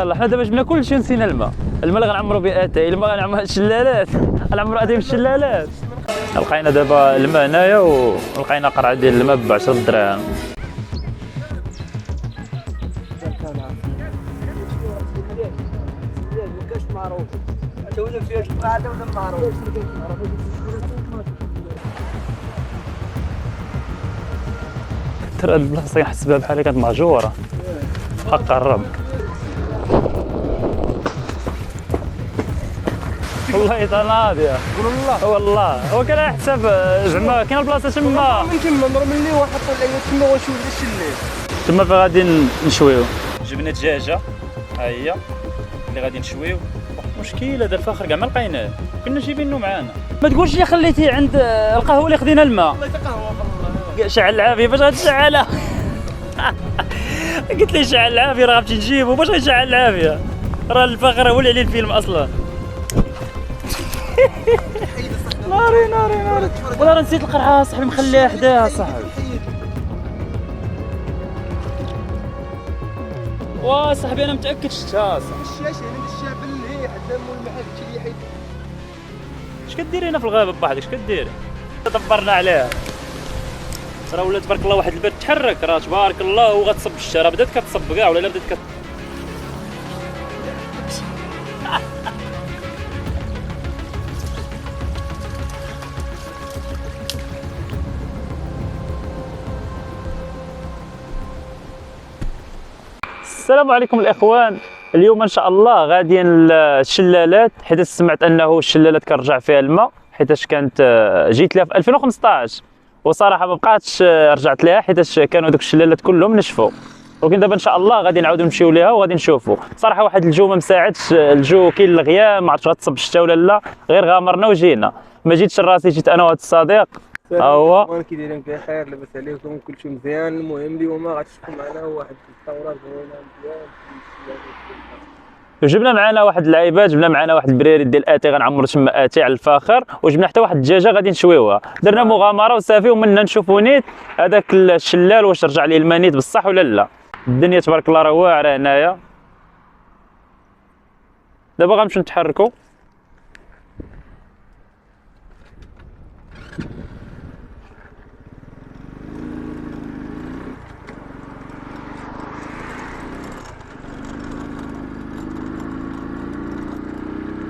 يلاه حنا دابا جبنا كلشي ونسينا الماء اللي غنعمرو به اتاي الماء غنعمرو الشلالات غنعمرو اتاي بالشلالات. لقينا دابا الماء هنايا ولقينا قرعه ديال الماء ب 10 دراهم. ترى هاد البلاصه كنحس بها بحال كانت مهجوره بقى قرب. والله تناضيه والله هو كان حساب زعما كاين البلاصه تما من تما نضرب اللي واحد طلع تما ونشوف الشلال تما فين غادي نشويو. جبنا دجاجه ها هي اللي غادي نشويو. مشكله هذا الفخر كاع ما لقيناه كنا جايبينه معانا. ما تقولش لي خليتيه عند القهوه اللي خدينا الماء. والله حتى قهوه شعل العافيه باش غتشعلها قلت لي شعل العافيه راه غنمشي نجيبو باش غيشعل العافيه راه الفخر هو اللي عليه الفيلم اصلا. ناري ناري ناري والله راه نسيت القرعه صاحبي مخليها حداها صاحبي. وا صاحبي انا متاكد شفتها صاحبي. الشاشه عند الشعب اللي حدا مول المحل اللي حيد. اش كديري هنا في الغابه بوحدك اش كديري؟ دبرنا عليها راه ولا تبارك الله واحد الباب تحرك راه تبارك الله وغتصب الشتا راه بدات كتصب كاع ولا بدات السلام عليكم الاخوان. اليوم ان شاء الله غاديين للشلالات حيت سمعت انه الشلالات كنرجع فيها الماء حيتاش كانت جيت لها في 2015 وصراحه ما بقاتش رجعت لها حيتاش كانوا دوك الشلالات كلهم نشفوا. ولكن دابا ان شاء الله غادي نعاودوا نمشيو ليها وغادي نشوفوا. صراحه واحد الجو ما مساعدش الجو كاين الغيام ما عرفتش غتصب الشتا ولا لا غير غامرنا وجينا. ما جيتش راسي جيت انا وهذا الصديق ها هو. كي دايرين بخير لاباس عليكم كلشي مزيان. المهم اليوم غتشوفوا معنا واحد الثوره زوينه مزيان. جبنا معنا واحد اللعيبات جبنا معنا واحد البريريد ديال اتي غنعمرو تما اتي على الفاخر وجبنا حتى واحد الدجاجه غادي نشويوها. درنا مغامره وصافي ومنا نشوفوا نيت هذاك الشلال واش رجع ليه الماء نيت بصح ولا لا. الدنيا تبارك الله راه واعره هنايا. دابا غنمشيو نتحركوا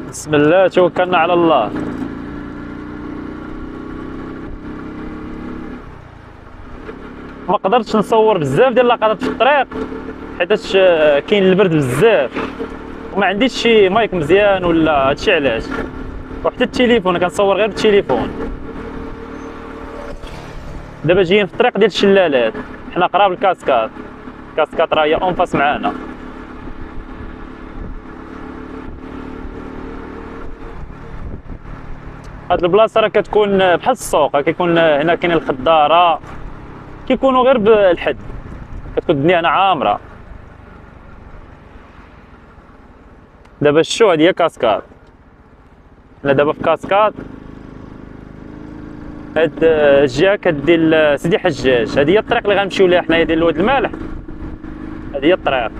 بسم الله توكلنا على الله. ما قدرتش نصور بزاف ديال اللقطات في الطريق حيتاش كاين البرد بزاف وما عنديش شي مايك مزيان ولا هادشي علاش. وحتى التليفون كنصور غير بالتليفون. دابا جايين في الطريق ديال الشلالات حنا قراب الكاسكات. الكاسكات راه هي اونفاس معانا. هاد البلاصه راه كتكون بحال السوق كيكون هنا كاين الخضاره كيكونوا غير بالحد كتكون الدنيا هنا عامره. دابا شتو هادي هي كاسكاد. حنا دابا في كاسكاد. هاد الجهه كدير لسيدي حجاج. هادي هي الطريق اللي غنمشيو ليها حنايا ديال الواد المالح. هادي هي الطريق.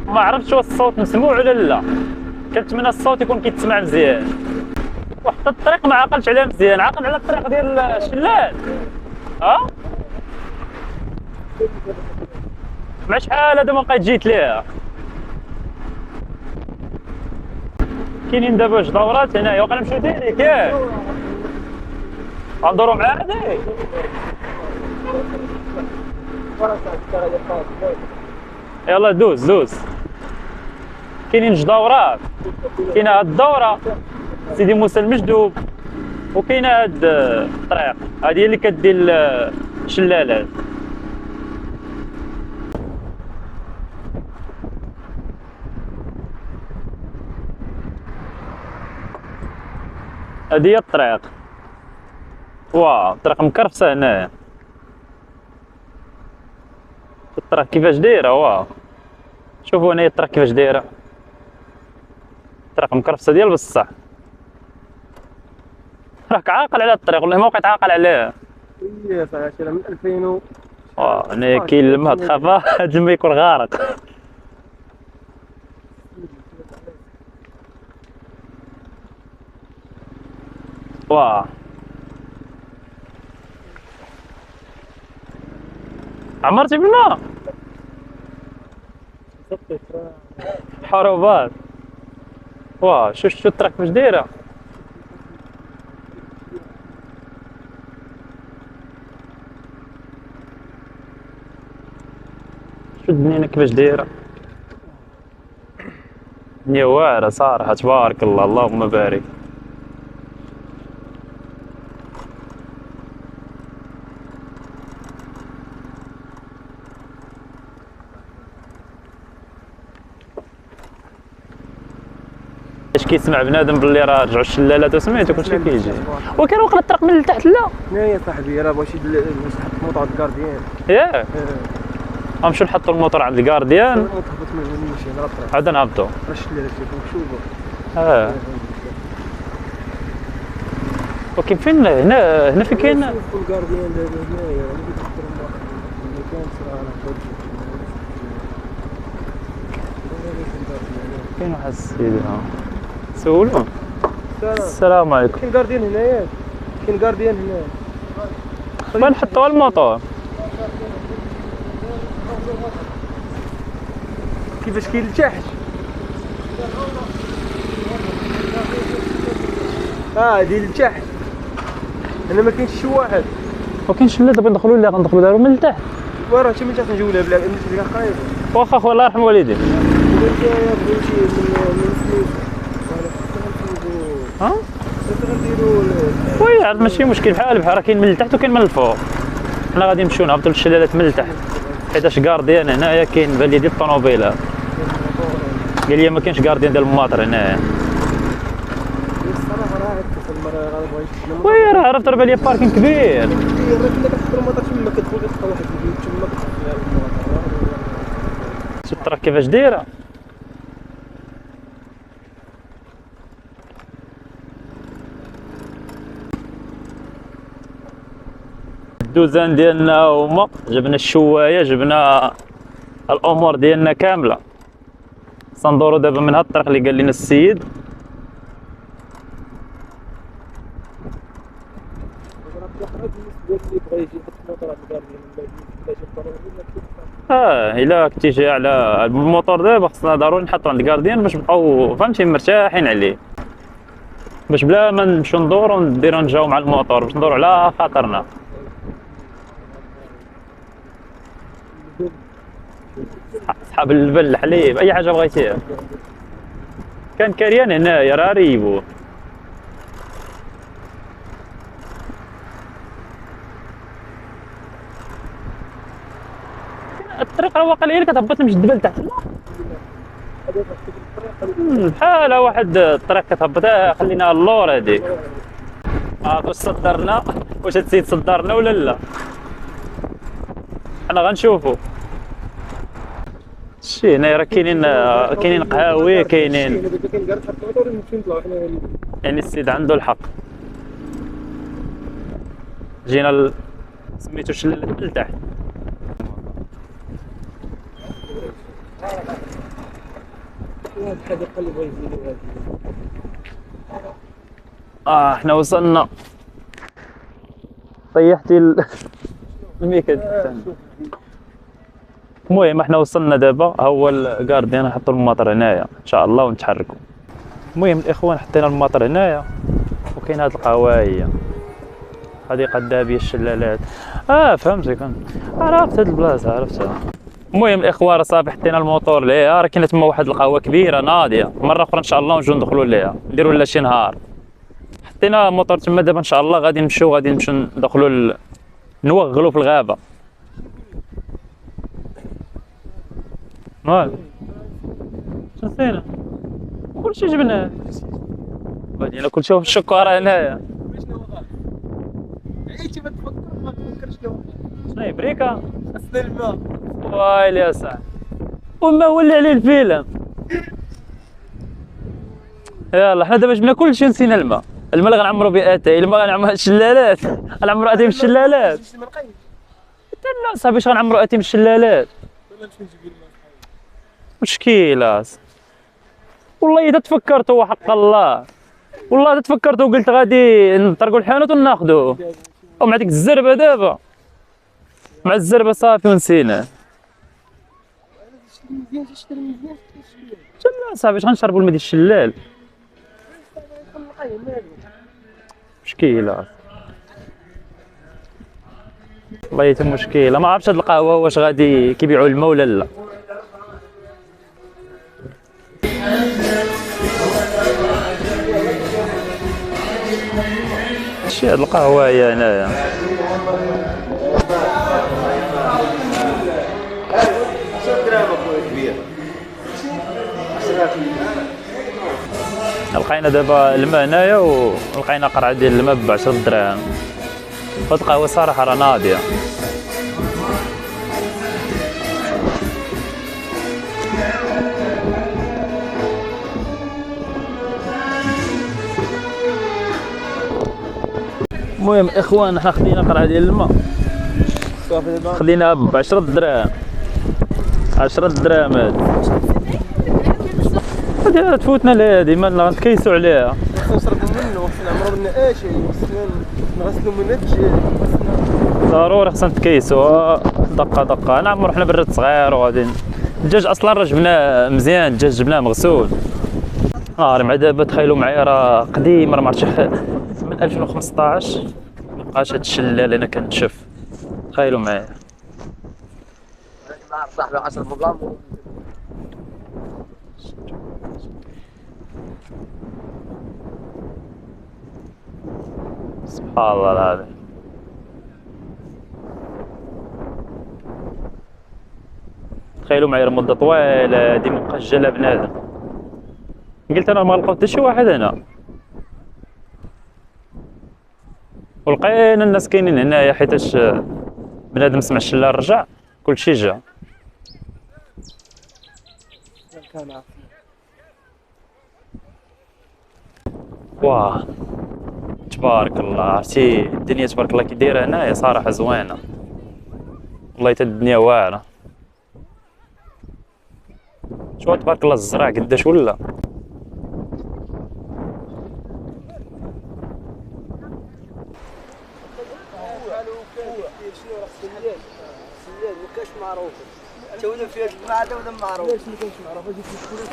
ما عرفتش واش الصوت مسموع ولا لا. كنتمنى الصوت يكون كيتسمع مزيان. وحتى الطريق ما عقلتش عليها مزيان. عاقل على الطريق ديال الشلال ها مع شحال هذا ما بقيت جيت ليها. كاينين دابا جوج دورات هنايا وقا نمشيو ديريك ياك غندورو مع هادي. يلا دوز دوز. كاينين جوج دورات. كاينه هاد الدوره سيدي موسى المجدوب وكاينه هاد الطريق هادي هي اللي كدير الشلالات. هادي هي الطريق. واو الطريق مكرفسه هنايا. الطريق كيفاش دايره واو. شوفوا هنايا الطريق كيفاش دايره. الطريق مكرفسه ديال بصح. راك عاقل على الطريق والله ما بقيت عاقل عليه. اي صراحه من 2000 هنا كاين الماء تخاف هاد الماء يكون غارق. واه عمرتي بالماء حروبات. واه شو الطريق كيفاش دايره. شو الدنيا كيفاش دايره. الدنيا واعره صراحه تبارك الله اللهم بارك. اش كيسمع بنادم باللي راه رجعوا الشلالات وسميتو كلشي كيجي. وكان واقع الطريق من التحت لا. لا يا صاحبي راه بغيتي نحط الموطور عند الكارديان. ياك غنمشيو نحطوا الموتور عند الكارديان نهبط من هنا نمشي على الطريق. عاد نهبطوا. راه الشلالات فيكم شوفوا. ولكن فين هنا فين كاين شوفوا الكارديان دابا هنايا اللي كيدخل ما كانش راه كاين واحد السيد ها سولو. السلام عليكم. كاين كارديان هنايا. كاين كارديان هنايا. وين نحطوا الموتور. كيفاش كاين لتحت. ديال لتحت. انا ما كاينش شي واحد. وكاين شلال دابا ندخلوا لها غندخلوا دابا من التحت. وراه حتى من تحت نجولها بلا نمشي قريب. واخا خويا الله يرحم والديك. ها؟ وي عاد ماشي مشكل بحال راه كاين من التحت وكاين من الفوق. حنا غادي نمشيو نهبطوا للشلالات من التحت حيتاش كارديان هنايا كاين بان لي ديال الطوموبيلات. قال لي ما كاينش كارديان ديال الماطر هنايا. وي راه عرفت راه بان لي باركين كبير. شوف الطريق كيفاش دايره. الدوزان ديالنا هما جبنا الشوايه جبنا الامور ديالنا كامله. سندورو دابا من هاد الطريق اللي قال لنا السيد. الا كنتي جاي على الموتور دابا خصنا ضروري نحطو عند الكارديان باش نبقاو فهمتي مرتاحين عليه. باش بلا ما نمشيو ندورو نديرو نجاو مع الموتور باش ندورو على خاطرنا. صحاب اللبن الحليب اي حاجه بغيتيها. كان كريان هنايا راه ريبو. الطريق راه واقيلا غير كتهبط من الجبل تحت لا. بحال واحد الطريق كتهبط خلينا اللور هذيك. واش صدرنا واش هاد السيد صدرنا ولا لا. حنا غنشوفو. شي هنايا راه كاينين قهاوي كاينين. يعني السيد عنده الحق. جينا سميتو شلالات من التحت. حنا وصلنا. طيحتي الميكا. المهم حنا وصلنا دابا ها هو الكارديان نحطوا الماطر هنايا ان شاء الله ونتحركوا. المهم الاخوان حطينا الماطر هنايا وكاين هاد القهوه هي حديقه الذهبيه الشلالات. فهمتك عرفت هاد البلاصه عرفتها. المهم الاخوان راه صافي حطينا الموتور ليها راه كاينه تما واحد القهوه كبيره ناضيه. مره اخرى ان شاء الله نجيو ندخلوا ليها نديروا لها شي نهار. حطينا الموتور تما دابا ان شاء الله غادي نمشيو ندخلوا نوغلوا في الغابه. مال شنو نسينا كلشي جبناه. بدينا كلشي في الشكاره هنايا. عييتي ما تفكرش لو شنو هي بريكه. خصنا الماء. ويلي يا صاحبي وما ولي عليه الفيلم. يلا حنا دابا جبنا كلشي نسينا الماء. الماء اللي غنعمرو به اتاي الماء غنعمرو الشلالات غنعمرو اتاي بالشلالات. لا صاحبي اش غنعمرو اتيم الشلالات مشكلة. والله اذا تفكرت وحق الله، والله اذا تفكرت وقلت غادي نطرقوا الحانوت وناخذوه، ومع ديك الزربه دابا، مع الزربه صافي ونسينا. لا صاحبي اش غنشربوا الماء ديال الشلال مشكلة. والله يتم مشكلة، ما عرفتش هاد القهوة واش غادي كيبيعوا الماء ولا لا. شي هاد القهوة هي هنايا. لقينا دابا الماء هنايا ولقينا قرعة ديال الماء ب 10 دراهم. هاد القهوة صراحة راه ناضية. المهم اخوان حنا خدينا قرعة ديال الماء، خديناها ب 10 دراهم. 10 دراهم هادي تفوتنا لهادي ما غنتكيسوا عليها. خصنا نشربوا منه، خصنا نعمرو منه اشي، خصنا نغسلوا منه الدجاج. ضروري خصنا نتكيسوا دقة دقة. نعمرو حنا براد صغير وغادي. الدجاج اصلا راه جبناه مزيان، الدجاج جبناه مغسول. مع دابا تخيلوا معايا راه قديم، راه معرفتش من 2015 مبقاش هاد الشلال انا كنتشف. تخيلوا معايا. صاحبي 10 بلان. سبحان الله العظيم. تخيلوا معايا مدة طويلة هادي مبقاش جا بنادم. قلت انا ما لقيت حتى شي واحد هنا، ولقينا الناس كاينين هنايا حيتاش بنادم سمع الشلال رجع كلشي جا. واه تبارك الله، عرفتي الدنيا تبارك الله كي دايره هنايا صراحه زوينه، والله حتى الدنيا واعره. شوف تبارك الله الزرع قداش ولا. مكاش معروف تولد فيها الجماعة ولا معروف. ليش ما كانش معروف؟ هذيك الكورة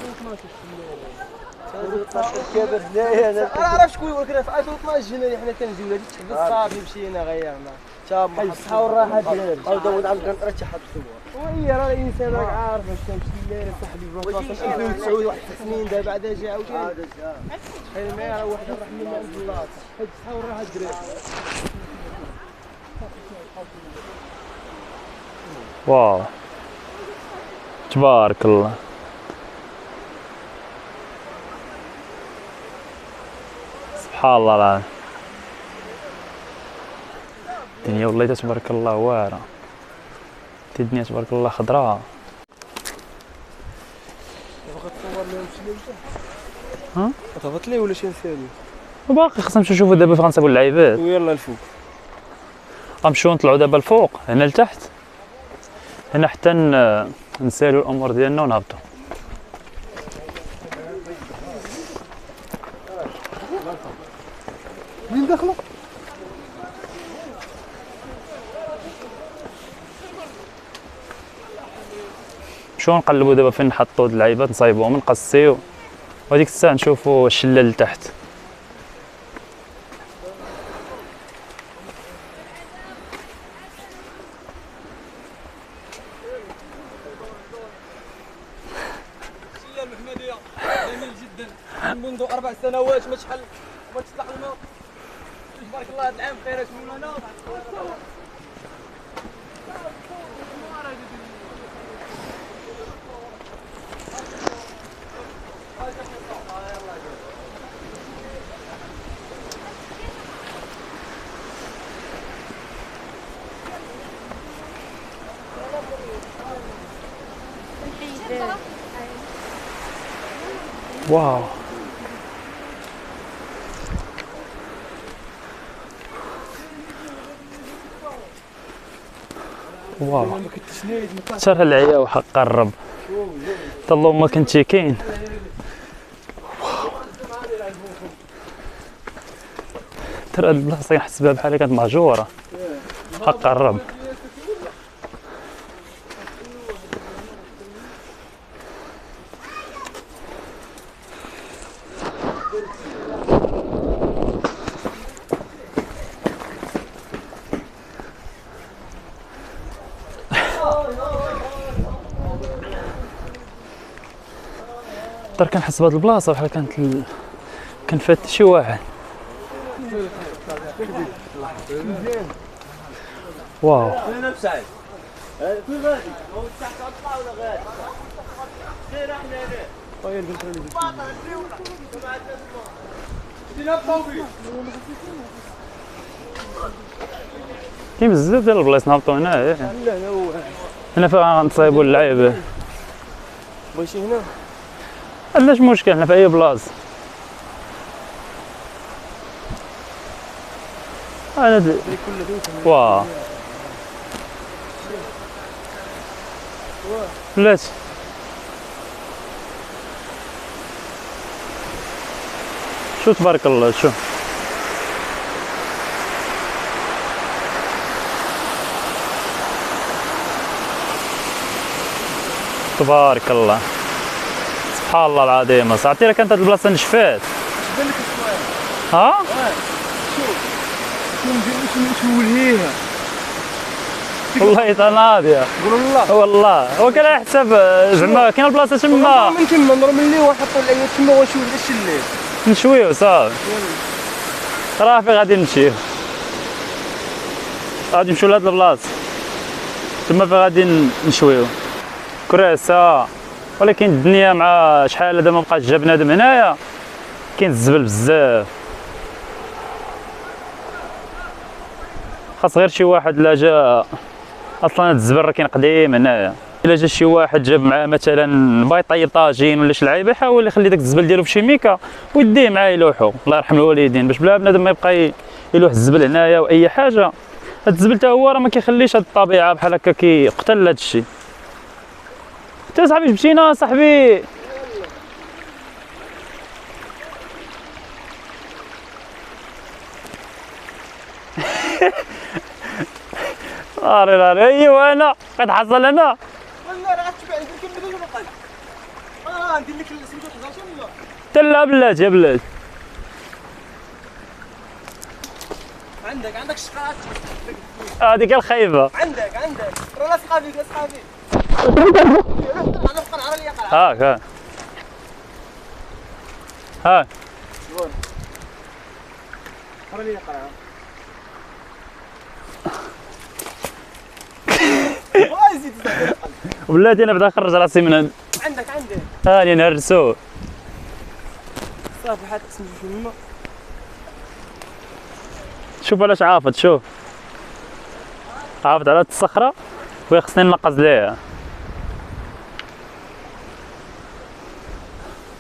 كابر لا انا عرفت شكون، ولكن في 2012 جينا حنا كنجيو هذيك تحبس صافي مشينا غيرنا شاب حبسها وراها الدراري او داود عم كنقرا حبسوها. وهي راه الانسان راك عارف باش كنمشي لله صاحبي بلاصه 2009 واحد سنين دابا عاد جا عاوتاني. تخيل معايا راه واحد الرحمه من عند الله حبسها وراها الدراري. واو تبارك الله. سبحان الله العظيم. الدنيا والله تبارك الله واعرة، الدنيا تبارك الله خضراء. باغا تصور لهم شي ليله؟ ها؟ تهبط ليه ولا شي نسالي؟ وباقي خصنا نمشيو نشوفو دابا فين غنصايبو اللعيبات. ويلا الفوق. غنمشيو نطلعو دابا الفوق هنا لتحت، هنا حتى نسالو الامور ديالنا ونهبطو. مين داخله؟ نمشيو نقلبو دابا فين نحطو اللعيبات نصايبوهم نقسيو، وهاديك الساعة نشوفو الشلال لتحت. الشلال المحمدية جميل جدا منذ 4 سنوات ما تشحال ما تطلع الماء. تبارك الله هذا العام خيرات من هنا. واو واو ترى العيا وحق قرب اللهم كنتي كاين. ترى البلاصه كنحسبها بحال كانت مهجوره حق قرب. ترى كنحس بهاد البلاصه بحال كانت كان فات شي واحد. واو كاين بزاف ديال البلايص نهبطو هنا. هنا فين غنصايبو اللعيبه. بغيتي هنا؟ علاش مشكل حنا في اي بلاصه. انا واه بلاتي شو تبارك الله شو تبارك الله سبحان الله العظيم. صاحبتي راه كانت هاد البلاصه نشفات. ها؟ شوليها والله تناضيه قول الله والله. هو كان على حساب زعما كاين البلاصه تما من تما نروح من اللي ونحطوا العيا تما ونشوف داك الليل نشويو صافي. راه فين غادي نمشيو؟ غادي نمشيو لهاد البلاصه تما فين غادي نشويو كراسه. ولكن الدنيا مع شحال هذا ما بقاش جا بنادم هنايا كاين الزبل بزاف. خاص غير شي واحد لا جا اصلا هاد الزبل راه كاين قديم هنايا. الا جا شي واحد جاب معاه مثلا بغا يطيب طاجين ولا شي لعيبه يحاول يخلي داك الزبل ديالو فشي ميكا ويديه معاه يلوحو. الله يرحم الوالدين باش بلا بنادم ما يبقى يلوح الزبل هنايا واي حاجه. هاد الزبل تا هو راه ما كيخليش هاد الطبيعه بحال هكا كيقتل هاد الشيء. انت صاحبي مشينا صاحبي. ناري ايوا انا قد حصل انا والله راه غتبيع لك كم بدون نقل ندير لك سميتو تهضرش ولا تلا بلاتي يا بلاتي. عندك شقات هذيك الخايبه عندك راه لاصقه بك انا نبقى نعرى ليا قرعه هاك هاك عرى ليا قرعه زيد بلاتي انا بدا نخرج راسي من هاد. عندك هاني نهرسو صافي حتى تسمع شو الماء. شوف علاش عافت. شوف عافت على هاد الصخره وهي خصني ننقز ليها.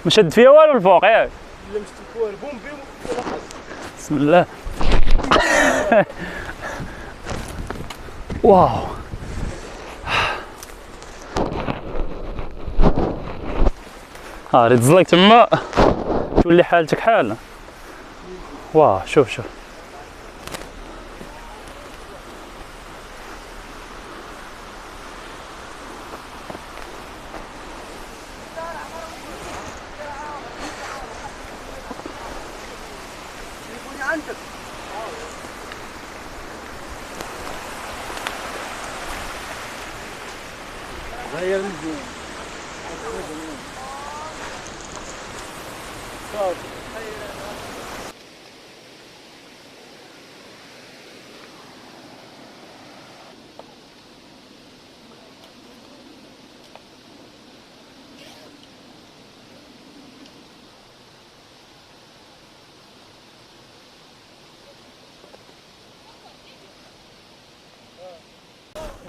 مشد فيها والو الفوق ياك. لا مشتي كوار بوم بيم بسم الله. واو ريت تزلق تما تولي حالتك حالة. واه شوف غير الزين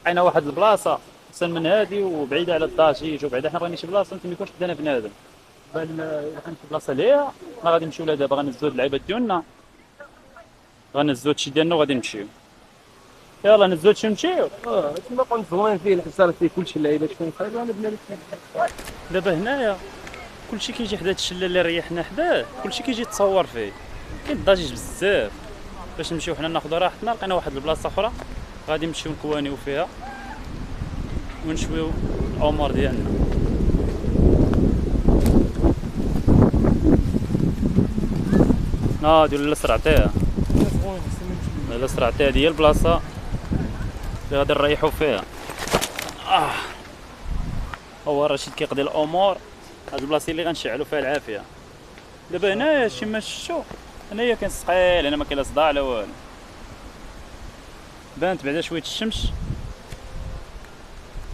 لقينا واحد البلاصه احسن من هذه وبعيده على الضجيج وبعيده. حنا بغينا شي بلاصه ما يكونش بدانا بنادم. بان الا كانت بلاصه ليها حنا غادي نمشيو لها دابا. غنزلو هاد اللعيبات ديالنا غنزلو هادشي ديالنا وغادي نمشيو. يلا نزلوا نمشيو. تما قلت زوين فيه الحصار فيه كلشي اللعيبات فين خايب انا بنا دابا هنايا كلشي كيجي حدا هاد الشله اللي ريحنا حداه، كلشي كيجي يتصور فيه، كاين الضجيج بزاف. باش نمشيو حنا ناخذ راحتنا لقينا واحد البلاصه اخرى غادي نمشيو نكوانيو فيها ونشويو الامور ديالنا. ديال الاسرع تاعها، الاسرع تاعها هي البلاصه اللي غادي نريحو فيها. هو رشيد كيقضي الامور، هاد البلاصه اللي غنشعلو فيها العافيه. دابا هنايا شي ما شفتو، هنايا كاين ثقيل، هنا ما كاين لا صداع لا والو، بانت بعدا شويه الشمس.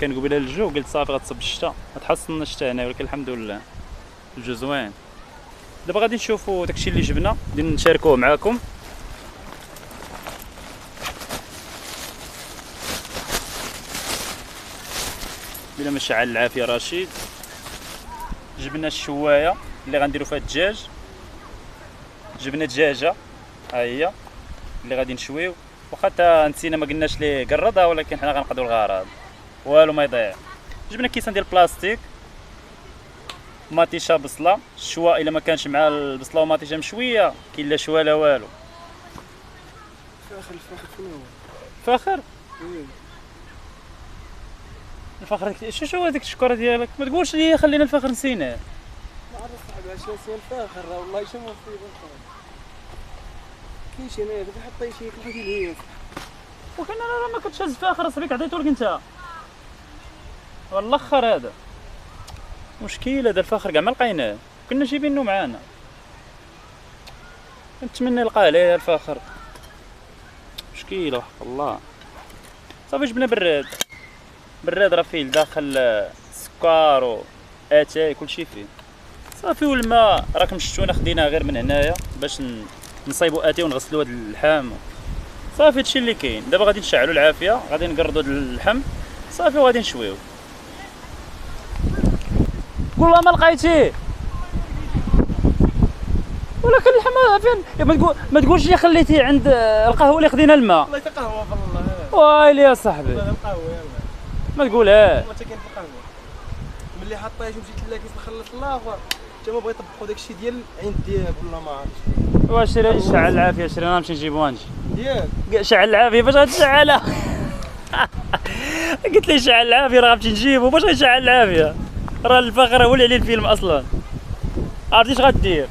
كان قبيله الجو قلت صافي غتصب الشتا، غتحصلنا الشتا هنا، ولكن الحمد لله الجو زوين. دابا غادي نشوفو داكشي اللي جبنا غادي نشاركوه معاكم. بلا ما شعل العافيه رشيد. جبنا الشوايه اللي غنديرو فيها الدجاج، جبنا دجاجه ها هي اللي غادي نشويو، واخا تا نسينا ما قلناش ليه قرضها، ولكن حنا غنقضيو الغرض والو ما يضيع. جبنا كيسان ديال البلاستيك، مطيشه بصله، الشوا الا ما كانش مع البصله ومطيشه مشويه كاين لا شوا لا والو. الفاخر فين هو؟ فاخر الفخر شو هذيك الشكره ديالك؟ ما تقولش لي خلينا الفخر نسيناه. ما عرفت صاحبي علاش نسينا الفاخر، راه والله شنو فيه الفاخر. كاين شي هنايا دابا حطي شي كل حاجه اللي هي. وكان انا ما كنتش هاز الفاخر اصاحبي عطيتو لك انت. والاخر هذا مشكل، هذا الفاخر كاع ما لقيناه، كنا جايبينو معانا. نتمنى نلقاه ليه الفاخر. مشكله وحق الله. صافي جبنا براد، براد راه فيه داخل السكر و اتاي كلشي فيه. صافي والماء راكم شفتونا خديناه غير من هنايا باش نصايبو اتاي ونغسلو هاد اللحم. صافي هادشي اللي كاين. دابا غادي نشعلو العافيه، غادي نقردو هاد اللحم صافي وغادي نشويو. والله ما لقيتيه، ولكن اللحم فين؟ ما تقولش لي خليتيه عند القهوه اللي خدينا الماء. والله حتى قهوه والله. ويلي يا صاحبي القهوه يلاه ما تقولها. والله حتى كاين في القهوه ملي حطيت ومشيت للاكيس نخلص الاخر حتى ما بغا يطبقوا داكشي ديال عند دياب ولا ما عرفتش. واش شري شعل العافيه، شرينا نمشي نجيبوها نجي ياك شعل العافيه. باش غتشعلها؟ قلت لي شعل العافيه راه غنمشي نجيبو. باش غنشعل العافيه؟ راه الفخر هو اللي عليه الفيلم اصلا. عرفتي اش غدير؟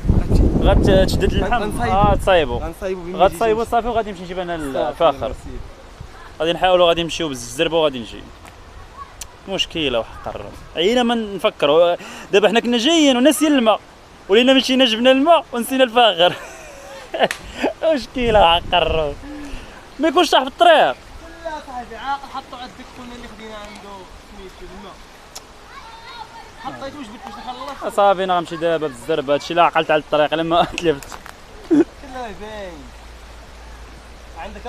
غتشدد اللحم تصايبو، غتصايبو صافي وغادي نمشي نجيب انا الفاخر. غادي نحاولوا غادي نمشيو بالزربه وغادي نجي. مشكله وحق الرب، عينا ما نفكروا. دابا حنا كنا جايين وناسيين الماء، ولينا مشينا جبنا الماء ونسينا الفاخر. مشكله وحق الرب، ما يكونش طاح في الطريق. لا صاحبي عاقل حطوا على الدكتور اللي خدينا عنده سميتو الماء، حطيت وجبت باش نخلص. صافي انا غنمشي دابا بالزربه. هادشي لا عقلت على الطريق لما تلفت. كلها باين عندك.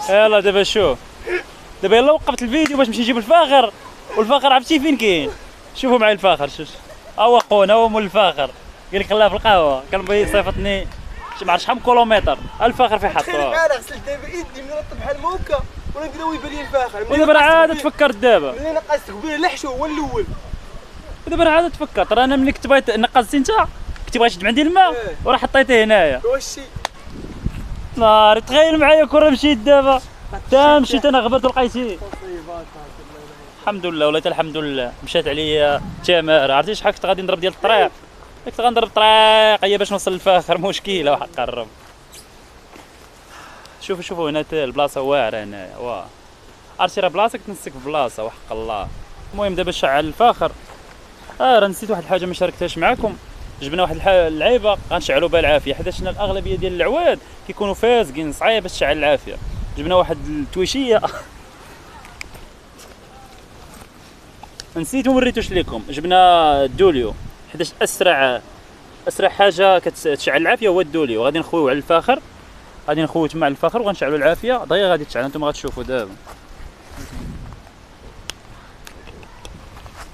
يلا دابا شوف، دابا يلا وقفت الفيديو باش نمشي نجيب الفاخر. والفاخر عرفتي فين كاين؟ شوفوا معايا الفاخر. شوف ها هو خونا، هو مول الفاخر. قال لك خلاه في القهوه، كان بغي يصيفطني ما عرفتش شحال من كيلومتر. الفاخر فين حطوه؟ انا غسلت دابا يدي من نرطب بحال موكا ولا نقدروا يبان لي الفاخر. ودابا راه عاد تفكرت دابا. ملي نقصت قبيله لحشو هو الاول. ودابا راه عاد تفكرت. راه انا ملي كنت بغيت نقصتي انت كنت بغيت تشد عندي الماء وراه حطيته هنايا. واش ناري تخيل معايا كون مشيت دابا تا مشيت انا غبرت ولقيتيه. الحمد لله والله الحمد لله. مشات عليا تمار. عرفتي شحال كنت غادي نضرب ديال الطريق؟ كنت غنضرب طريق هي باش نوصل للفاخر. مشكله وحق الرب. شوفوا هنا البلاصه واعره هنايا. واه عرفتي راه بلاصه كتنسك في بلاصه وحق الله. المهم دابا شعل الفاخر. راه نسيت واحد الحاجه ما شاركتهاش معكم. جبنا واحد اللعيبه غنشعلوا بها العافيه، حيت حنا الاغلبيه ديال العواد كيكونوا فاسقين صعيب باش تشعل العافيه. جبنا واحد التويشيه نسيت وما وريتوش لكم. جبنا الدوليو، حيت اسرع حاجه كتشعل العافيه هو الدوليو. غادي نخويو على الفاخر، غادي نخويو تما على الفاخر وغنشعلوا العافيه دغيا غادي تشعل. انتم غتشوفوا دابا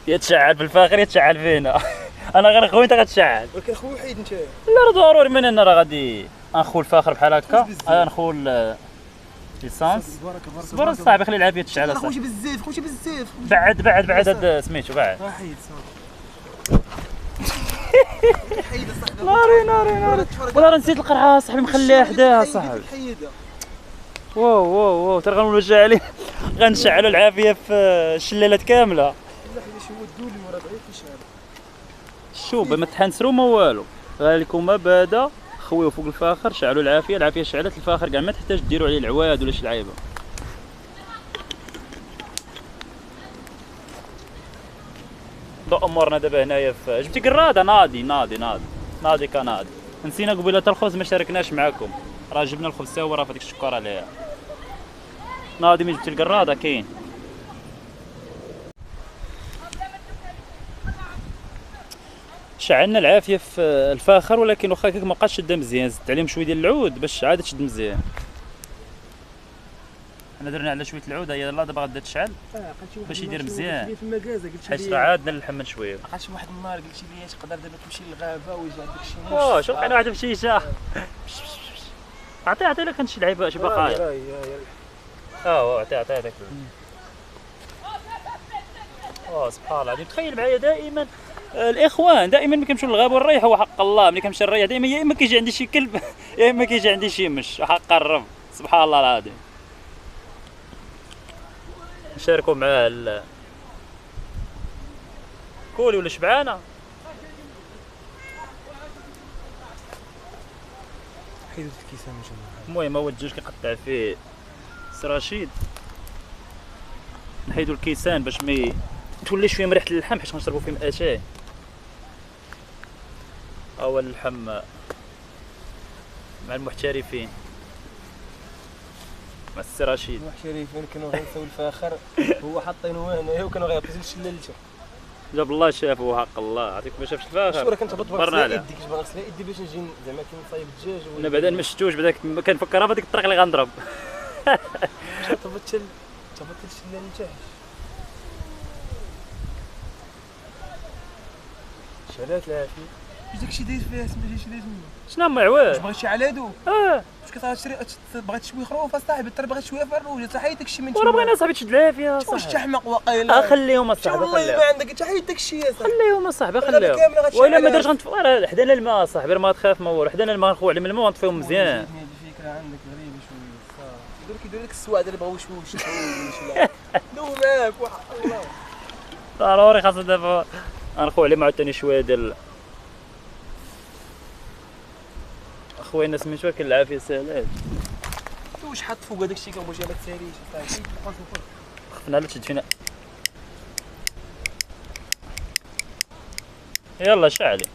يتشعل في الفاخر يتشعل فينا. انا غير خويا انت غتشعل. ولكن خويا حيد انت. لا راه ضروري من هنا راه غادي نخو الفاخر بحال هكا. نخو ليسانس بركه صبر صاحبي خلي العافيه تشعل خوشي بزاف خوشي بزاف بعد هذا سميتو بعد حيد حيد صاحبي ناري والله راه نسيت القرعه صاحبي مخليها حداها صاحبي حيدها واو ترى غنوجع عليه غنشعلوا العافيه في الشلالات كامله لا حيت شي ودوا لي ورا بعيد كيشعل شوف ما تحنسروا ما والو غالكم بادا خويو فوق الفاخر شعلوا العافيه شعلت الفاخر كاع ما تحتاج ديروا عليه العواد ولا شي لعيبه ضو امورنا دابا هنايا في جبتي قراده ناضي كناضي نسينا قبيله الخبز ما شاركناش معاكم راه جبنا الخبز تا هو راه في ديك الشكاره عليها ناضي من جبتي القراده كاين شعلنا العافيه في الفاخر ولكن واخا هكاك ما بقاش شاده مزيان زدت عليهم شويه ديال العود باش عاد تشد مزيان انا درنا على شويه العود هي يلاه دابا غادا تشعل باش يدير مزيان في المكازه قلت حيت راه عادنا نلحم شويه عقلت واحد النهار قلت لي تقدر دابا تمشي للغابه ويجي عندك شي موش شوف انا واحد في شيشه عطي لك هاد شي لعيبه شي بقايا عطي هذاك سبحان الله العظيم تخيل معايا دائما الاخوان دائما ملي كنمشيو للغابه ونريحوا حق الله ملي كنمشي نريح دائما يا اما كيجي عندي شي كلب يا اما كيجي عندي شي مش حق الرب سبحان الله العظيم نشاركوا معاه كولي ولا شبعانه حيدت الكيسان ان شاء الله المهم هو الدجاج كيقطع فيه سي رشيد نحيدو الكيسان باش ما تولي شويه مريحه اللحم حيت غنشربوا فيه اتاي هو اللحم مع المحترفين مع السي رشيد المحترفين كانوا غيساو الفاخر هو حاطينه هنايا وكانوا غيعطيو لشلالته جاب الله شافه حق الله عرفتي ما شافش الفاخر شو كنت هبط برنا عليه يديك باغي نغسل يدي باش نجي زعما كنصايب الدجاج انا بعدا ما شفتوش بعدا كنفكرها في هذيك الطريق اللي غنضرب تهبط الشلال نتاعك شالات العافيه واش داكشي داير فيها سما شي داير شنو هما عواد بغيت شي علادو اه واش كتعرف تشري بغيت شويه خروف اصاحبي ترى بغيت شويه فرول صحيت داكشي من وراه بغينا صاحبي تشد العافيه واش صاحبي تحمق وقيلا خليهم اصاحبي والله ما عندك حتى حيد داكشي يا صاحبي خليهم اصاحبي الغابة خليهم كاملة غتشعل وإلا ما عليها. درتش راه حدانا الماء صاحبي راه ما تخاف ما والو حدانا الماء نخوي عليهم الماء ونطفيهم مزيان هذه الفكره عندك غريبه شويه صافي كيديروا لك السواعد اللي بغاو يشوش دو معاك وحق الله ضروري خاصنا دابا غنخوي عليهم عاوتاني شويه ديال خوينا سميتو كاين العافيه سالات واش حط فوق هذاك الشيء باش ما تساليش صافي خفنا لا تشد فينا يلا شعلي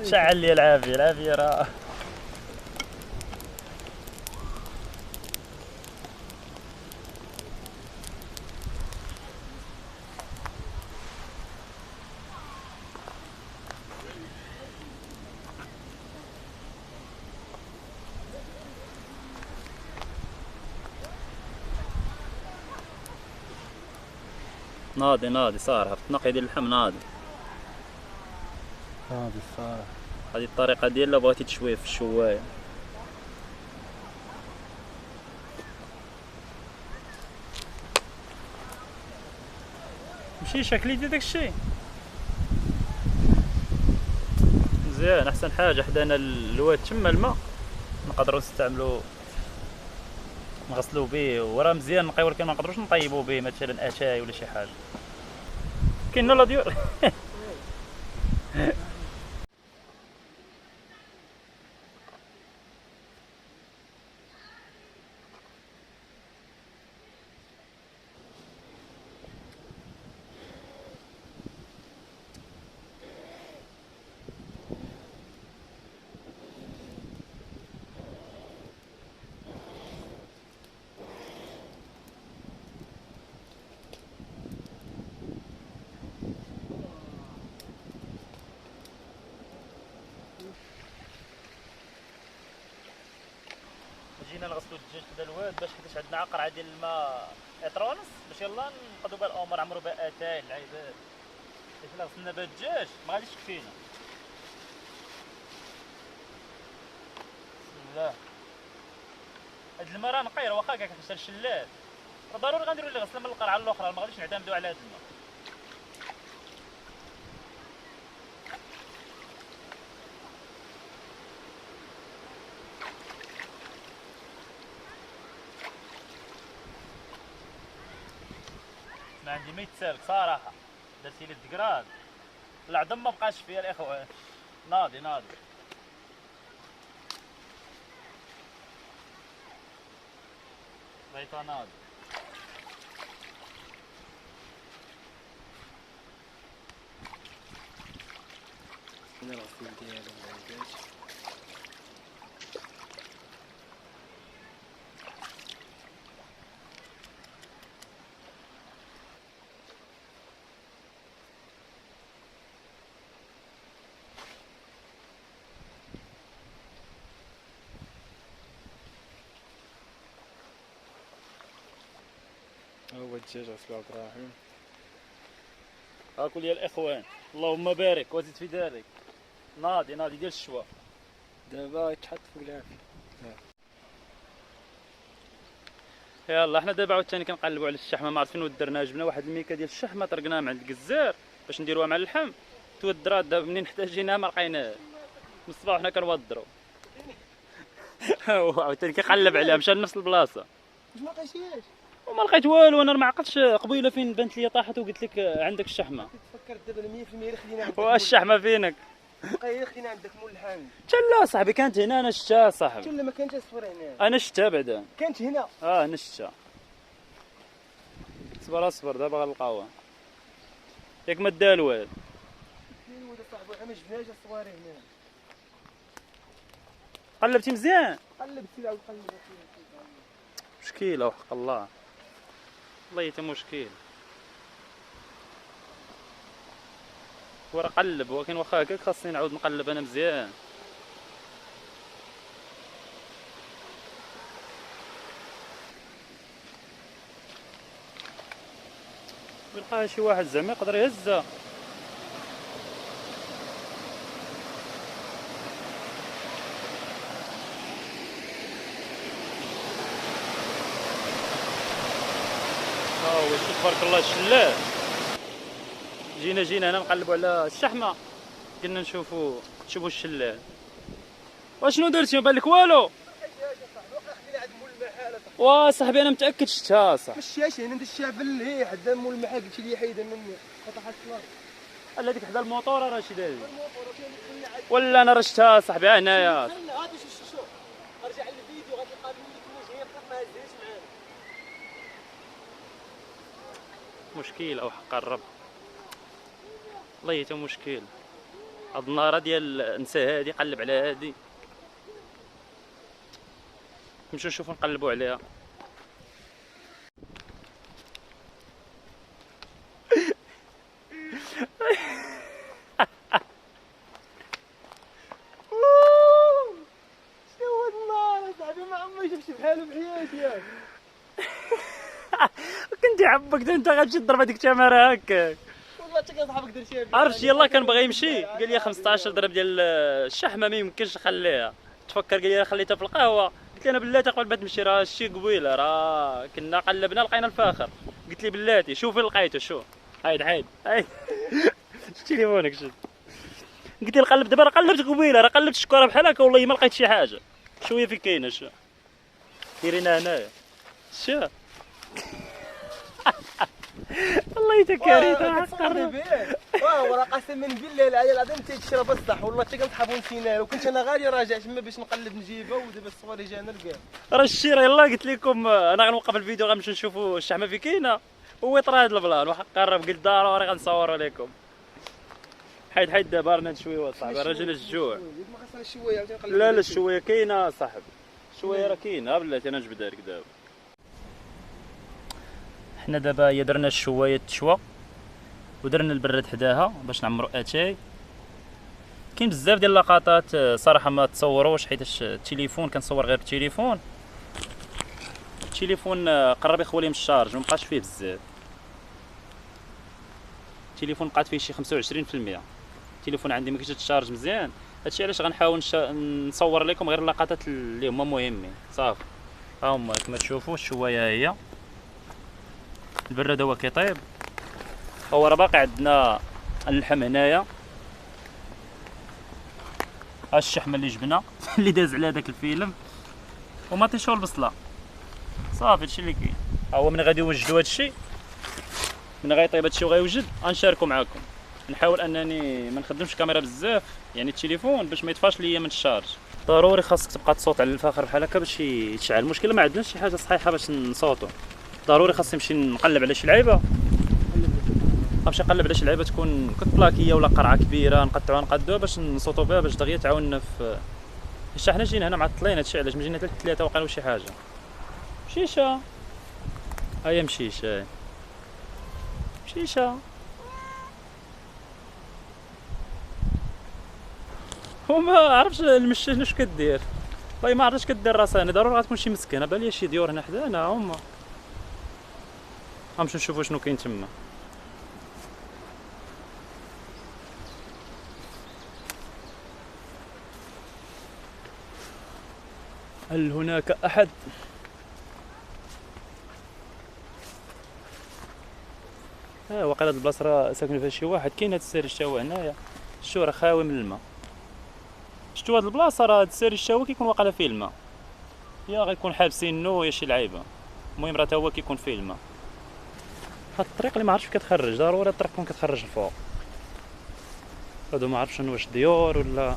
شعل لي العافيه راه ناضي صار في التنقي ديال اللحم ناضي الصراحه هذه الطريقه ديالها بغيتي تشويه في الشوايه ماشي شكلي ديال داكشي مزيان احسن حاجه حدانا الواد تما الماء نقدروا نستعملوا نغسلوا به وراه مزيان نقي ولكن ما نقدروش نطيبوا به مثلا اتاي ولا شي حاجه كاين لا ديور جينا نغسلوا الدجاج كدا الواد باش حيت عندنا قرعه ديال الماء اطرونس باش يلا نقضوا بها الامور عمرو بها اتاي العباد. حيت الا غسلنا بها الدجاج ما غاديش تكفينا. بسم الله. هاد الماء راه نقي، راه واخا كاع كنشري الشلال راه ضروري غنديروا اللي غسله من القرعه الاخرى، ما غاديش نعتمدوا على هاد الماء. ما عندي ما يتسالك صراحه، درتي لي الدكراد العظم ما بقاش فيها الاخوان. ناضي ناضي. بغيت ناضي. هنا الغسيل ديالو الدجاج. هو الدجاج غسلو عبد الرحيم. هاكل يا الاخوان، اللهم بارك وزد في ذلك. ناضي ناضي ديال الشوا. دابا يتحط فوق العافية. يلا حنا دابا عاوتاني كنقلبوا على الشحمه، ما عرفين وين درناها. جبنا واحد الميكه ديال الشحمه طرقناها مع الكزار باش نديروها مع اللحم. تودرات دابا منين احتاجيناها ما لقيناهاش. من الصباح حنا كنودروا. عاوتاني كيقلب عليها مشى لنفس البلاصه. واش ما لقيتيهاش؟ وما لقيت والو، انا ما عقلتش قبيله فين بانت لي طاحت وقلت لك عندك الشحمه. فكرت دابا 100% خلينا عندك. والشحمه فينك؟ بقى خلينا عندك مول الحامل. لا صاحبي كانت هنا، انا شتها صاحبي. كل ما كانت صفر هنا. انا شتها بعدا. كانت هنا. انا شتها. صبر اصبر دابا غنلقاوها. ياك ما دا الواد. فين ولد صاحبي ما جبناش الصواري هنا. قلبتي مزيان؟ قلبت فيها وقلبت فيها. مشكله وحق الله. والله حتى مشكل. ورا قلب، ولكن واخا هكاك خاصني نعاود نقلب انا مزيان. يلقاها شي واحد زعما يقدر يهزها. هو شوف تبارك الله الشلال. جينا هنا نقلبوا على الشحمه، قلنا نشوفوا الشلال. واشنو درتي؟ ما بان لك والو؟ وصاحبي انا متاكد شفتها صح. مشياش هنا انت شتيها في اللي حدا مول المحل قلت لي حيدها مني طاحت الارض. لا ديك حدا الموطور راه شي داير ولا انا رشتها صاحبي هنايا. هذا شوف ارجع للفيديو غتلقى مني كل شيء ما هزيتش معاك. مشكل او حق الرب، والله حتى مشكل. هاد النهار ديال نسى هادي قلب على هادي، نمشيو نشوفو نقلبو عليها. شنو هاد النهار صاحبي ما عمري شفت بحالو بحياتي. كنتي عبك انت غتمشي تضرب هذيك التماره هكاك. والله حتى كان صاحبك درتيها. عرفت يلاه كان باغي يمشي قال لي 15 درهم ديال الشحمه ما يمكنش نخليها. تفكر قال لي خليتها في القهوه. قلت له انا بلاتي قبل ما تمشي راه شي قبيله راه كنا قلبنا لقينا الفاخر. قلت لي بلاتي شوفي لقيته شوف عايد شتي تليفونك شد. قلت لي قلب دابا راه قلبت قبيله راه قلبت الشكاره بحال هكا والله ما لقيت شي حاجه. شويه فين كاينه شو دايرينها هنايا شو. والله حتى كارثه تقرب وراه قسما بالله العلي العظيم تيتشرب الصح. والله حتى كنصحابو نسيناه وكنت انا غادي راجع تما باش نقلب نجيبها ودابا الصواري جانا لقاه. راه الشيره يلاه قلت لكم انا غنوقف الفيديو غنمشيو نشوفوا الشحمه فين كاينه ويطرى هذا البلان وحق قرب قلت ضروري غنصوروا لكم. حيد دابا رانا شويه صاحبي راه جانا الجوع. ما خاصنا شويه عاوتاني نقلب. لا الشويه كاينه صاحبي شويه راه كاينه بلاتي انا نجبدها لك دابا. حنا دابا هي درنا الشوايه تشوى ودرنا البراد حداها باش نعمرو اتاي. كاين بزاف ديال اللقطات صراحه ما تصوروش حيتاش التليفون كنصور غير بالتليفون التليفون قرب يخولي من الشارج ومبقاش فيه بزاف. التليفون بقات فيه شي 25%. التليفون عندي ما كيتشارج مزيان، هادشي علاش غنحاول نصور لكم غير اللقطات اللي هما مهمين. صافي ها هما كما تشوفوا الشوايه هي البراد هو كيطيب. هو راه باقي عندنا اللحم هنايا، ها الشحمه اللي جبنا اللي داز على داك الفيلم، ومطيشو البصله. صافي هادشي اللي كاين. ها هو من غادي يوجدوا هادشي، من غيطيب هادشي وغيوجد غنشاركو معاكم. نحاول انني ما نخدمش الكاميرا بزاف، يعني التليفون باش ما يطفاش ليا من الشارج. ضروري خاصك تبقى تصوت على الفاخر بحال هكا باش يتشعل. المشكله ما عندناش شي حاجه صحيحه باش نصوتو، ضروري خاصني نمشي نقلب على شي لعيبه، غنمشي نقلب على شي لعيبه تكون كطلاكيه ولا قرعه كبيره نقطعوها نقادوها باش نصوتو بها، باش دغيا تعاوننا في حتى حنا جينا هنا معطلين. هادشي علاش جينا حتى ثلاثه وقالوا شي حاجه. مشيشه هيا مشيشه مشيشه وما عرفتش المشيش اش كدير. والله ما عرفتش كدير راسها. انا ضروري غتكون شي مسكينه، بالي شي ديور هنا حدانا هما. غنمشيو نشوفوا شنو كاين تما. هل هناك احد؟ وقال هاد البلاصه راه ساكن فيها شي واحد. كاين هاد الساري الشاوي هنايا، شو راه خاوي من الماء. شتو هاد البلاصه راه هاد الساري الشاوي كيكون واقع فيه الماء، يا غيكون حابسينو يا شي لعيبه. المهم راه تا هو كيكون فيه الماء. هاد الطريق اللي ما عرفتش كتخرج، ضروري الطريق تكون كتخرج لفوق. هادو ما عرفتش واش ديور ولا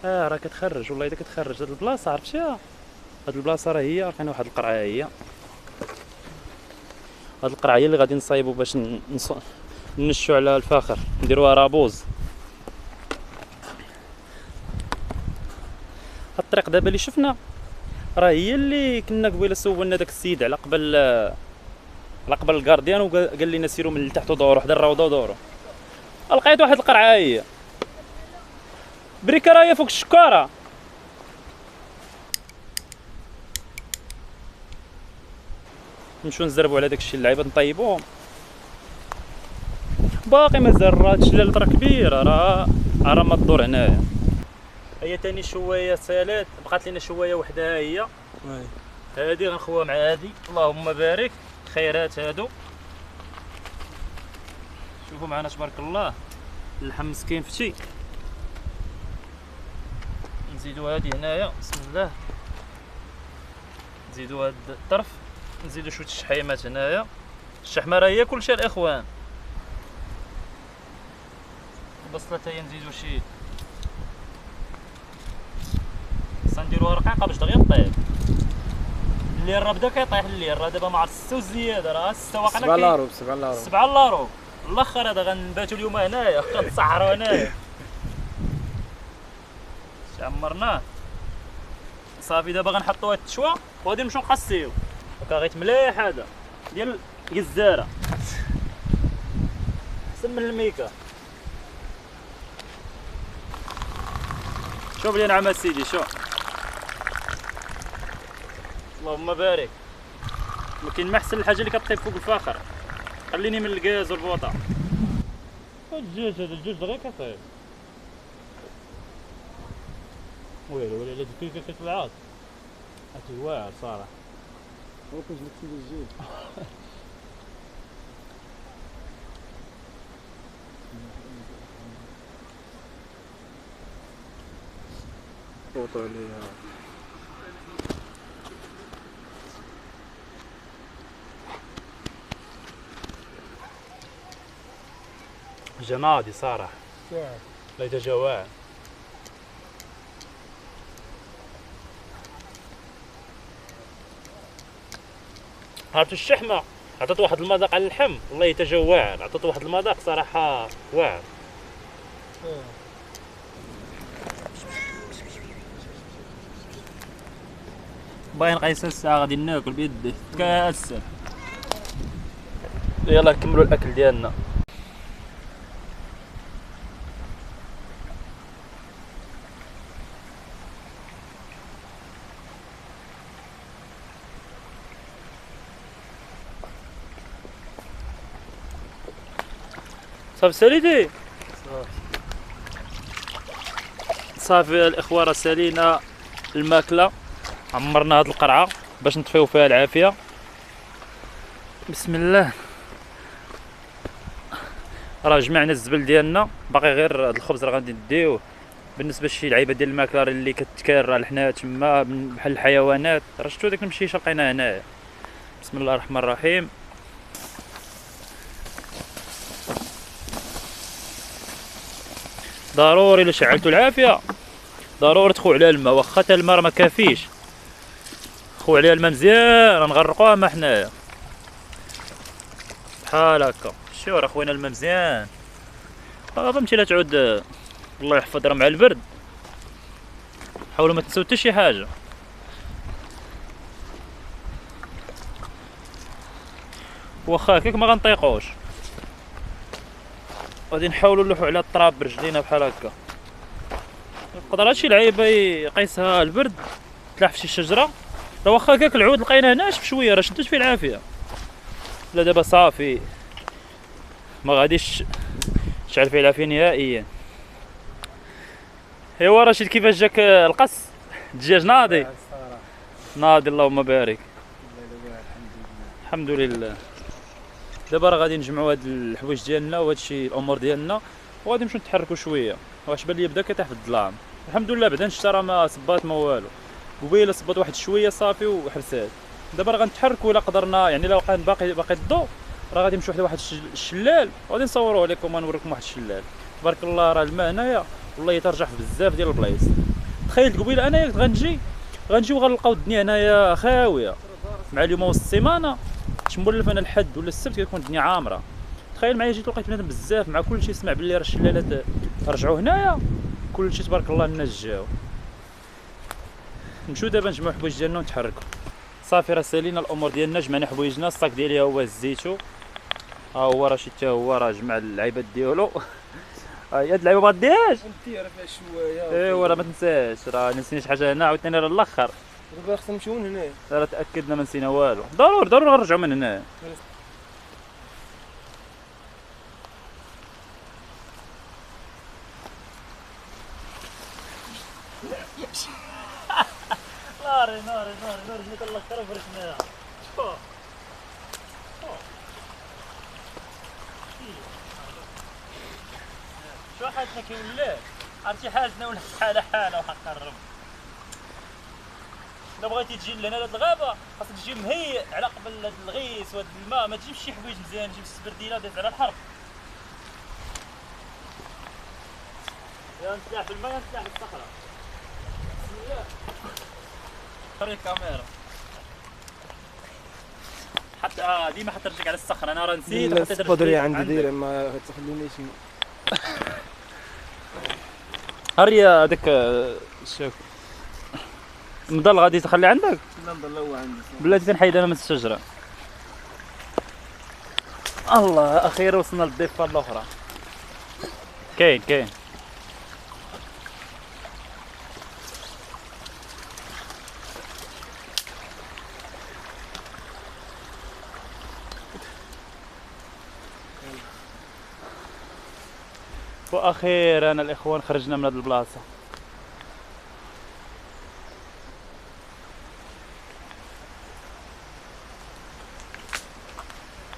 راه كتخرج. والله الا كتخرج هاد البلاصه. عرفتيها هاد البلاصه راه هي كاين واحد القرعه. هي هاد القرعه هي اللي غادي نصايبوا باش نشوا على الفاخر، نديروها رابوز. هاد الطريق دابا اللي شفنا راه هي اللي كنا قبيله سولنا داك السيد على قبل الكارديان، وقال لنا سيروا من لتحت ودوروا حدا الروضه ودوروا. لقيت واحد القرعه هي بريكه راهي فوق الشكاره. نمشيو نزربوا على داكشي اللعيبه نطيبوهم. باقي مازال راه الشلال راه كبيره، راه ما الدور هنايا. هي تاني شويه سالات، بقات لنا شويه وحده هي هادي غنخوها مع هادي. اللهم بارك خيرات هادو. شوفوا معنا تبارك الله اللحم مسكين فتي. نزيدو هادي هنايا بسم الله، نزيدو هاد الطرف، نزيدو شويه الشحيمات هنايا. الشحمه راه هي كلشي الاخوان. البصله حتى هي نزيدو شي نديروها رقيقه باش دغيا طيب. الليل راه بدا كيطيح الليل، راه دابا مع 6 وزياده، راه 6 واقيلا 7 لاروب 7 لاروب الاخر. هذا غنباتو اليوم هنايا غنسحرو هنايا. عمرناه صافي. دابا غنحطوها التشوا وغادي نمشيو نقسيو. هكا غيت مليح هذا ديال الزاره احسن من الميكا. شوف لي نعم سيدي شوف. اللهم بارك. ما كاين ما احسن الحاجه اللي كطيب فوق الفاخر. خليني من الكاز والبوطه. الدجاج هذا الدجاج دغيا كيطيب. ويلي ولا كي كيطلعات هاتي واعر صراحه. ممكن لك في الجيل فوتو عليها. جنادي صراحه لا يتجاوع. عرفت الشحمه عطات واحد المذاق على اللحم والله يتجاوع. عطات واحد المذاق صراحه واعر. باين قيس الساعه غادي ناكل بيدي كاسه. يلا نكملوا الاكل ديالنا. صافي ساليتي صافي الاخوه، راه سالينا الماكله، عمرنا هاد القرعه باش نطفيو فيها العافيه. بسم الله. راه جمعنا الزبل ديالنا، باقي غير هاد الخبز راه غادي نديوه. بالنسبه لشي لعيبه ديال الماكله اللي كتكال راه لحنا تما بحال الحيوانات، راه شفتوا داك المشيشه لقيناه هنايا. بسم الله الرحمن الرحيم. ضروري الا شعلتو العافيه ضروري تخو عليها الماء، واخا تا الماء راه ما كافيش، خو عليها الماء مزيان، غنغرقوها ما حنايا بحال هكا. شوف راه خوينا الماء مزيان، فهمتي لا تعود الله يحفظ راه مع البرد حاولوا ما تنساو حتى شي حاجه. واخا هكاك ما غنطيقوش، غادي نحاولوا نلوحوا على التراب برجلينا بحال هكا. يقدر هادشي لعيبه يقيسها البرد تلاح في شي شجره، راه واخا هكاك العود لقيناه ناشف شويه راه شدت فيه العافيه. لا دابا صافي ما غاديش تشعل فيه العافيه نهائيا. ايوا رشيد كيفاش جاك القص؟ الدجاج ناضي ناضي اللهم بارك. الحمد لله. دابا راه غادي نجمعوا هاد الحوايج ديالنا وهادشي الامور ديالنا وغادي نمشيو نتحركوا شويه. واش بان لي بدا كيطيح في الظلام، الحمد لله بعدا الشتا راه ما صبات ما والو، قبيله صبات واحد شويه صافي وحرسات. دابا راه غنتحركوا الا قدرنا، يعني الا كان باقي الضوء راه غادي نمشيو لواحد الشلال وغادي نصوروا لكم ونوريكم واحد الشلال. تبارك الله راه الماء هنايا والله يترجح في بزاف ديال البلايص. تخيلت قبيله انايا كنت غنجي وغنلقاو الدنيا هنايا خاويه، مع اليوم وسط السيمانه تمولف انا الحد ولا السبت كتكون الدنيا عامره. تخيل معايا جيت لقيت بنادم بزاف مع كلشي، سمع باللي راه الشلالات رجعوا هنايا كلشي تبارك الله الناس جاو. نمشيو دابا نجمعو حوايج ديالنا ونتحركوا. صافي راه سالينا الامور ديالنا، جمعنا حوايجنا، الصاك ديالي ها هو هزيتو، ها هو رشيد حتى هو راه جمع اللعيبات ديالو. هاد اللعيبه ما غاديهاش ندير فيها شويه. ايوا راه ما تنساش، راه نسينا شي حاجه هنا عاوتاني راه الاخر، دابا خصنا نمشيو من هنا. راه تاكدنا ما نسينا والو. ضروري غنرجعو من هنا. ناري جيت الاخر وفرشناها. شو حالتنا كيولي؟ عرفتي حالتنا ولا حالة وحق الرب. الا بغيتي تجي لهنا لهاد الغابة خاصك تجي مهيئ على قبل هاد الغيس وهاد الماء، ما تجيبش شي حوايج مزيان، تجيب السبرديلة داز على الحرب. يا نتلاح في الماء يا نتلاح في الصخرة. بسم الله. خري الكاميرا. حتى ديما حتى رجلك على الصخرة، أنا راه نسيت وحطيت القدرية عندي دايرة ما تخلينيش. هري هذاك شوف المضل غادي تخلي عندك؟ لا نضل هو عندي. بلاتي تنحيد انا من الشجره. الله اخيرا وصلنا للضفه الاخرى. كاين واخيرا الاخوان خرجنا من هذه البلاصه.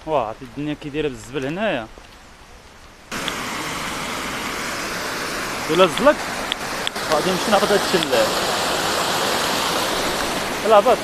واه الدنيا كي دايره بالزبل هنايا، ولا زلق غادي نمشي نهبط هاد الشلال. يلا هبط.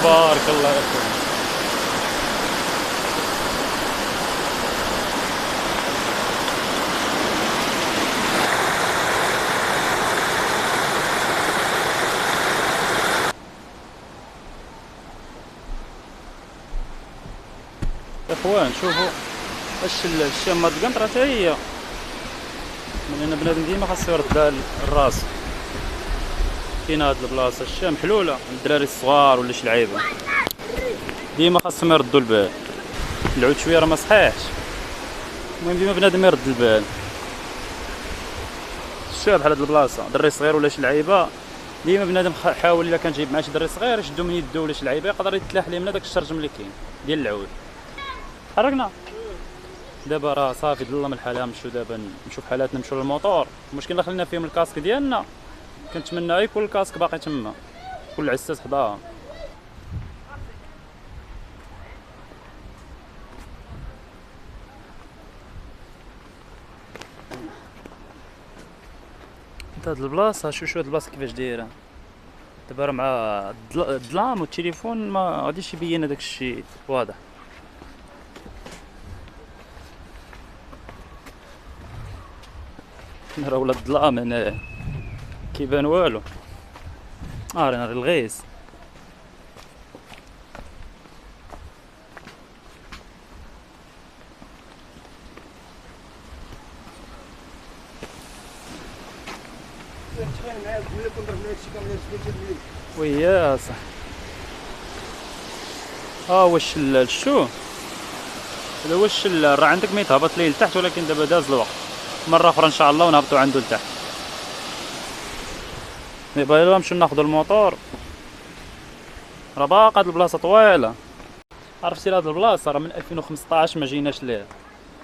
تبارك الله يا اخوان. يا اخوان شوفوا الشمه القنطره حتى هي، من هنا بنادم ديما خاصو يرد الراس. مسكينه هاد البلاصه شتيها محلوله الدراري الصغار ولا شي لعيبه ديما خاصهم يردوا البال. العود شويه راه ما صحيحش. المهم ديما بنادم يرد البال. شتيها بحال هاد البلاصه دري صغير ولا شي لعيبه ديما بنادم حاول الا كان جايب معاه شي دري صغير يشدو من يدو ولا شي لعيبه يقدر يتلاح ليه من هذاك الشرجم اللي كاين ديال العود. حركنا دابا راه صافي ظلم الحال. نمشيو دابا نشوف حالاتنا نمشيو للموطور. المشكل اللي خلينا فيهم الكاسك ديالنا كنتمنى يكون الكاسك باقي تما كل عساس حداه. هاد البلاصه شوف هاد البلاصه كيفاش دايره دابا راه مع الظلام والتليفون ما غاديش يبين هذاك الشيء واضح. راه ولا الظلام هنا كيبان والو. راه الغيس ويا صح. هو الشلال شو هذا هو الشلال. راه عندك ما يتهبط ليه لتحت ولكن دابا داز الوقت مره اخرى ان شاء الله ونهبطوا عنده لتحت. دابا الا نمشيو ناخذوا الموطور راه باقا هاد البلاصه طويله. عرفتي هاد البلاصه راه من 2015 ما جيناش ليها.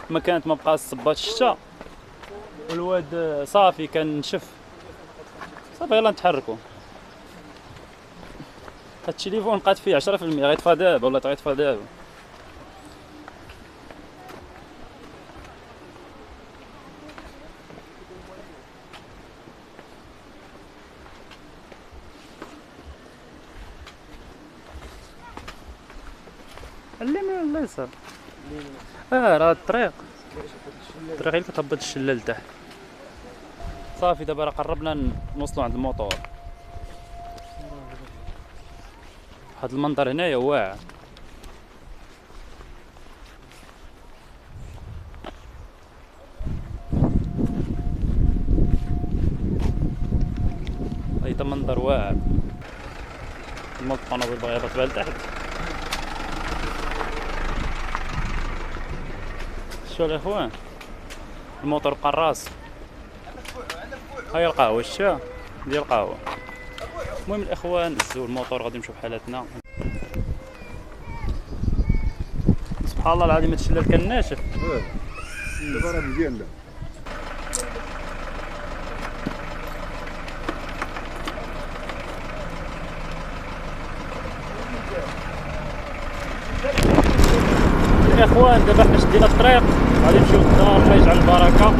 ما كانت ما بقى الصباط الشتا والواد صافي كان نشف صافي يلا نتحركوا. هاد التليفون بقات فيه 10% غيطفى دابا ولا غيطفى دابا. علمني الله يسر. راه الطريق اللي كتهبط الشلال لتحت. صافي دابا راه قربنا نوصلوا عند الموطور. هاد المنظر هنايا واعر. هايدا منظر واعر. الطوموبيل باغي يهبط بها لتحت. شو الاخوان الموطور بقى الراس. هاي القهوه الشا ديال القهوه. المهم الاخوان نزلوا الموطور غادي نشوف حالاتنا. سبحان الله العظيم هاد الشلال كان ناشف. دابا راه مزيان. لا الاخوان دابا حنا شدينا الطريق غادي نمشيو للدار الله يجعل البركه.